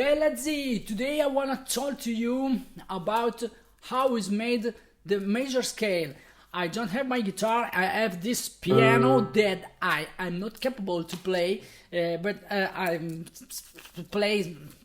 Pelazzi! Today I want to talk to you about how is made the major scale. I don't have my guitar, I have this piano that I'm not capable to play, but I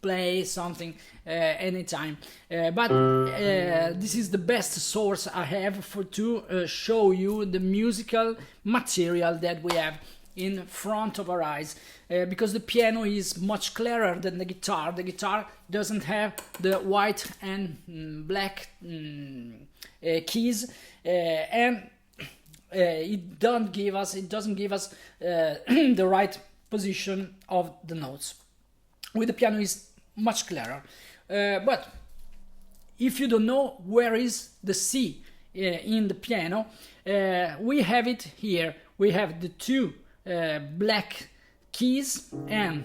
play something anytime. But this is the best source I have to show you the musical material that we have in front of our eyes, because the piano is much clearer than the guitar. The guitar doesn't have the white and black keys, and it doesn't give us the right position of the notes. With the piano is much clearer, but if you don't know where is the C in the piano, we have it here. We have the two black keys, and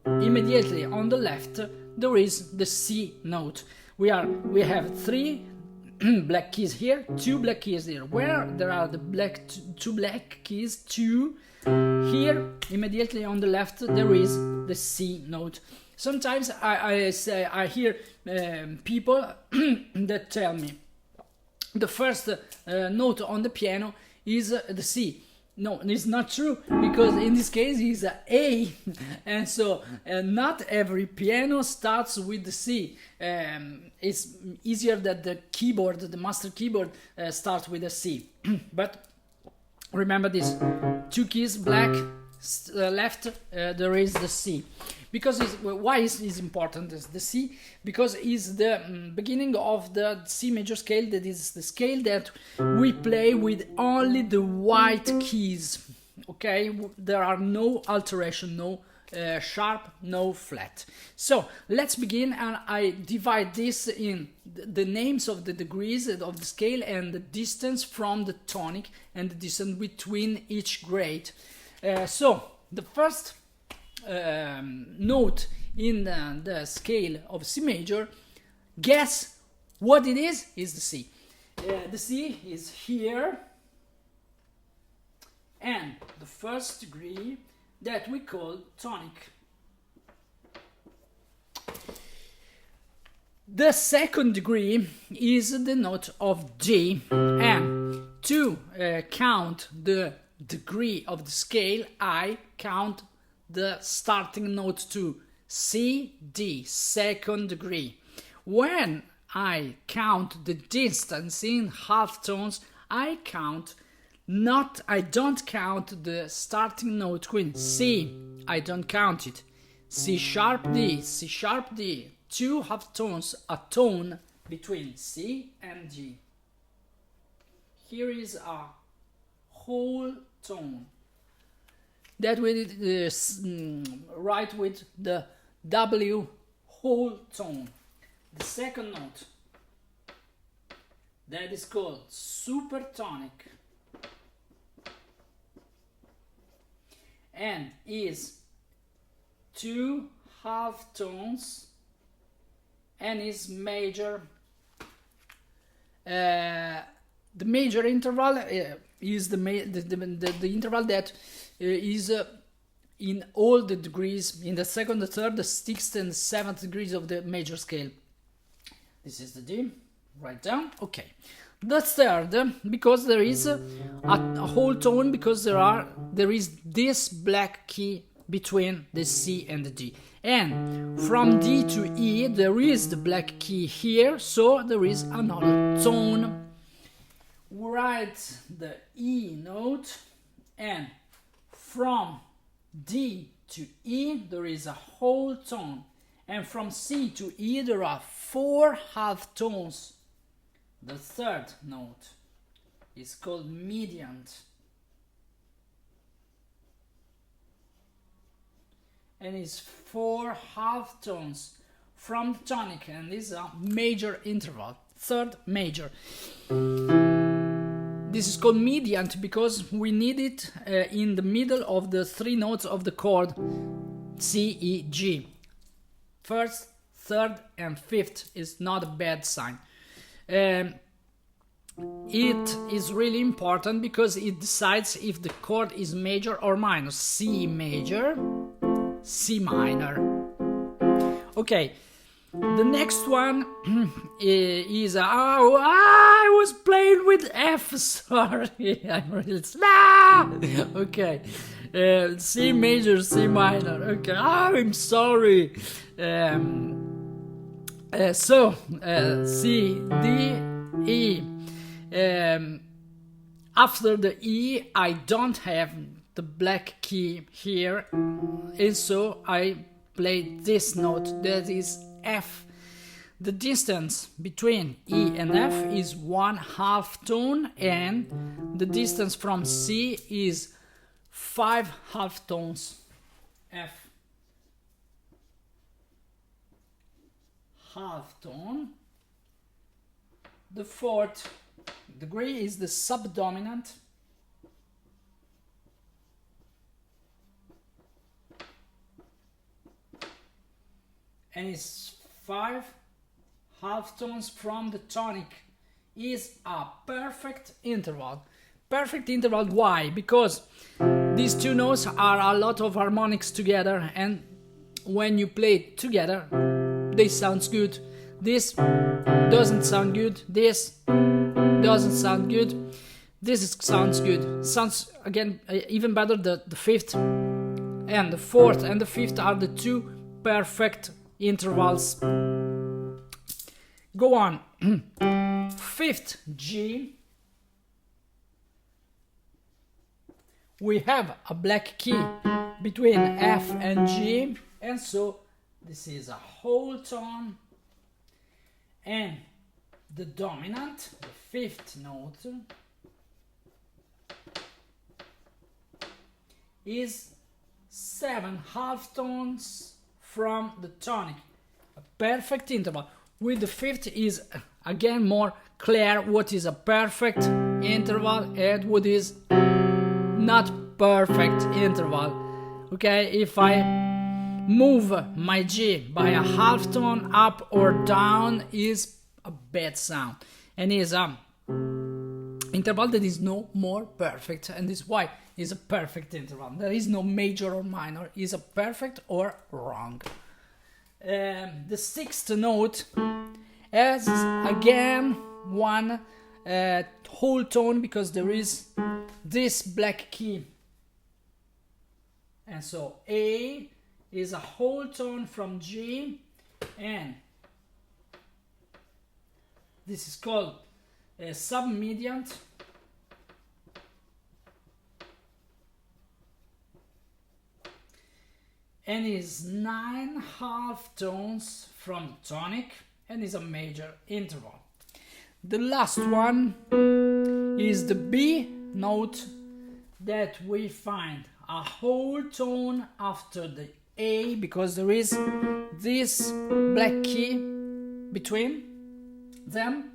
immediately on the left there is the C note. We have three black keys here, two black keys here. Where there are the two black keys, two here, immediately on the left there is the C note. Sometimes I hear people that tell me the first note on the piano is the C. No, it's not true, because in this case it's A, and so not every piano starts with the C. It's easier that the keyboard, the master keyboard, starts with a C. But remember this: two keys, black, left, there is the C. Because why is important is the C? Because it's the beginning of the C major scale. That is the scale that we play with only the white keys. Okay, there are no alteration, no sharp, no flat. So let's begin, and I divide this in the names of the degrees of the scale and the distance from the tonic and the distance between each grade. So the first note in the scale of C major, guess what it is the C. The C is here, and the first degree that we call tonic. The second degree is the note of D, and to count the degree of the scale, I count the starting note to C, D, second degree. When I count the distance in half tones, I don't count the starting note Queen. C, I don't count it. C sharp D, C sharp D, two half tones, a tone between C and G. Here is a whole tone that we write with the W whole tone. The second note, that is called supertonic, and is two half tones, and is major. The major interval is the interval that is in all the degrees, in the second, the third, the sixth and the seventh degrees of the major scale. This is the D, write down, okay. The third, because there is a whole tone, because there is this black key between the C and the D. And from D to E there is the black key here, so there is another tone. Write the E note, and from D to E there is a whole tone, and from C to E there are four half tones. The third note is called mediant, and is four half tones from the tonic, and this is a major interval, third major. This is called mediant because we need it in the middle of the three notes of the chord C, E, G. First, third, and fifth is not a bad sign. It is really important because it decides if the chord is major or minor. C major, C minor. Okay, the next one is I was playing with F. Sorry, I'm really okay. C major, C minor. Okay, I'm sorry. C, D, E. After the E, I don't have the black key here, and so I play this note, that is F. The distance between E and F is 1/2 tone, and the distance from C is 5 half tones. F half tone. The fourth degree is the subdominant. And it's 5 half tones from the tonic. Is a perfect interval. Perfect interval, why? Because these two notes are a lot of harmonics together, and when you play it together, they sound good. This doesn't sound good. This doesn't sound good. This sounds good. Sounds again even better. The fifth and the fourth and the fifth are the two perfect intervals. Go on. Fifth G. We have a black key between F and G, and so this is a whole tone, and the dominant, the fifth note, is 7 half tones from the tonic. A perfect interval. With the fifth is again more clear what is a perfect interval and what is not perfect interval. Okay, if I move my G by a half tone up or down is a bad sound, and is a interval that is no more perfect, and this is why is a perfect interval. There is no major or minor, is a perfect or wrong. The sixth note has again one whole tone, because there is this black key, and so A is a whole tone from G, and this is called a subdominant. And is 9 half tones from tonic, and is a major interval. The last one is the B note, that we find a whole tone after the A, because there is this black key between them,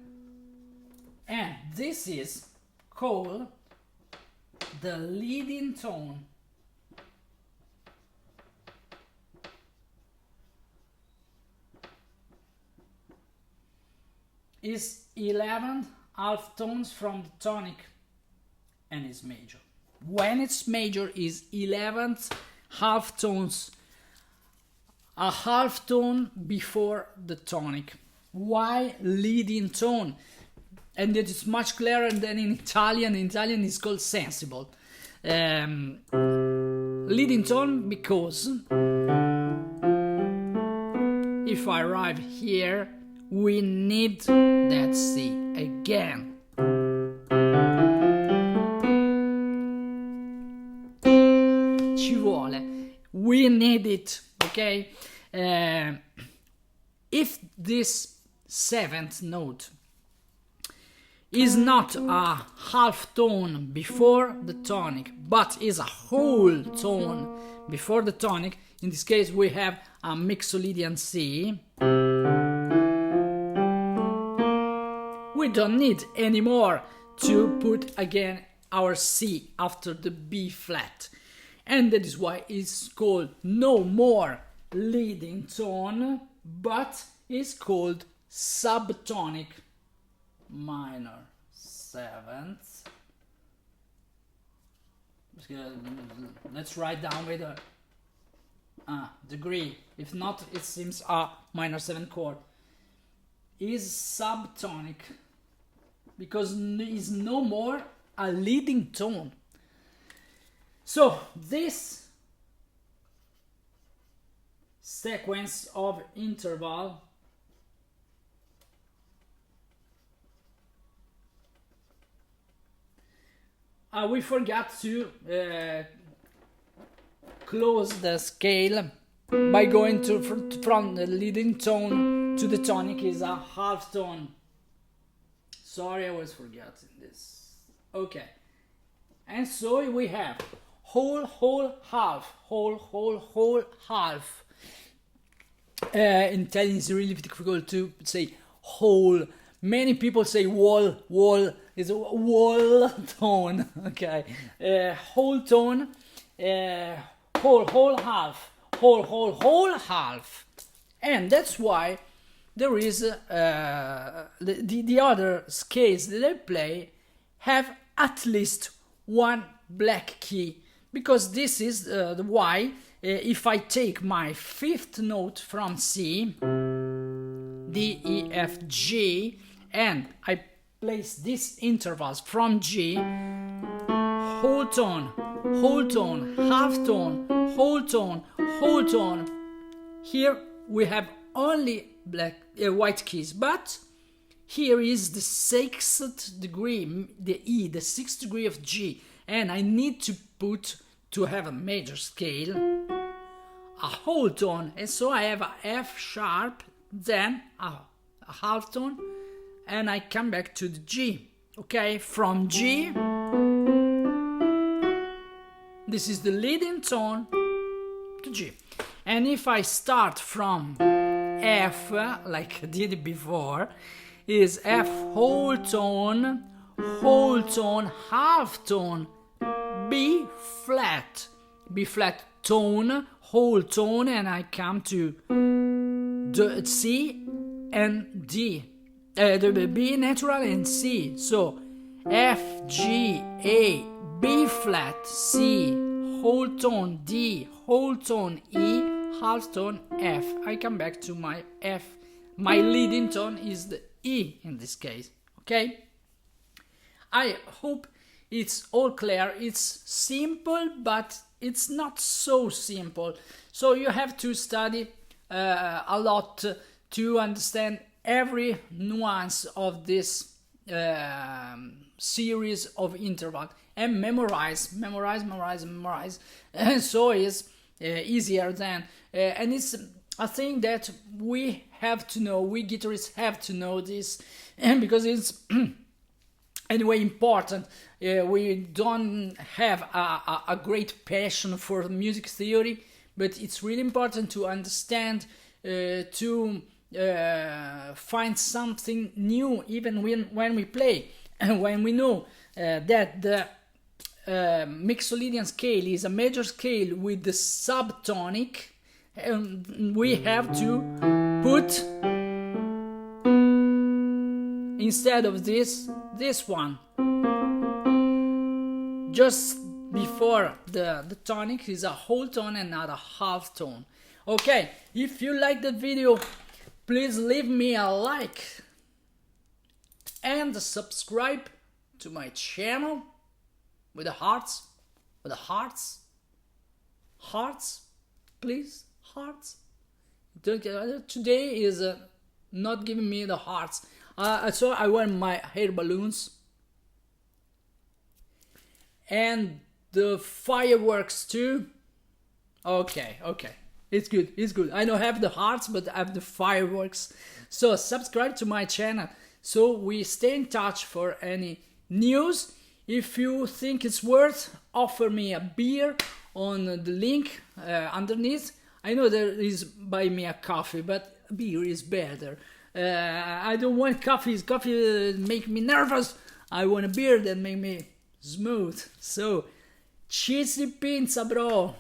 and this is called the leading tone. Is 11 half tones from the tonic, and is major. When it's major is 11 half tones, a half tone before the tonic. Why leading tone? And it is much clearer than in Italian. In Italian it's called sensible. Leading tone because if I arrive here, we need that C again. Ci vuole. We need it, okay? If this seventh note is not a half tone before the tonic, but is a whole tone before the tonic, in this case we have a mixolydian C. We don't need anymore to put again our C after the B flat, and that is why it's called no more leading tone, but it's called subtonic minor seventh. Let's write down with a degree. If not, it seems a minor 7 chord. Is subtonic because it's no more a leading tone. So this sequence of interval we forgot to close the scale by going from the leading tone to the tonic is a half tone. Sorry, I was forgetting this. Okay, and so we have whole, half, whole, half. In Italian, it's really difficult to say whole. Many people say wall is a wall tone. Okay, whole tone, whole, half, whole, half, and that's why there is the other scales that I play have at least one black key, because this is the why if I take my fifth note from C, D, E, F, G, and I place these intervals from G, whole tone, half tone, whole tone. Here we have only white keys, but here is the 6th degree, the E, the 6th degree of G, and I need to have a major scale, a whole tone, and so I have a F sharp, then a half tone, and I come back to the G. Okay, from G, this is the leading tone to G. And if I start from F, like I did before, is F whole tone, half tone, B flat tone, whole tone, and I come to the C and D, the B natural and C. So F, G, A, B flat, C, whole tone, D, whole tone, E, half tone, F. I come back to my F. My leading tone is the E in this case. Okay? I hope it's all clear. It's simple, but it's not so simple. So you have to study a lot to understand every nuance of this series of interval, and memorize. And so it's easier than, and it's a thing that we have to know, we guitarists have to know this, and because it's anyway important. We don't have a great passion for music theory, but it's really important to understand, to find something new even when we play, and when we know that the Mixolydian scale is a major scale with the subtonic, and we have to put instead of this one just before the tonic is a whole tone and not a half tone. Okay, if you like the video, please leave me a like and subscribe to my channel with the hearts, please, hearts. Today is not giving me the hearts, so I wear my hair balloons and the fireworks too. Okay, it's good. I don't have the hearts, but I have the fireworks. So subscribe to my channel so we stay in touch for any news. If you think it's worth, offer me a beer on the link underneath. I know there is buy me a coffee, but beer is better. I don't want coffee. Coffee make me nervous. I want a beer that make me smooth. So, cheesy pizza, bro.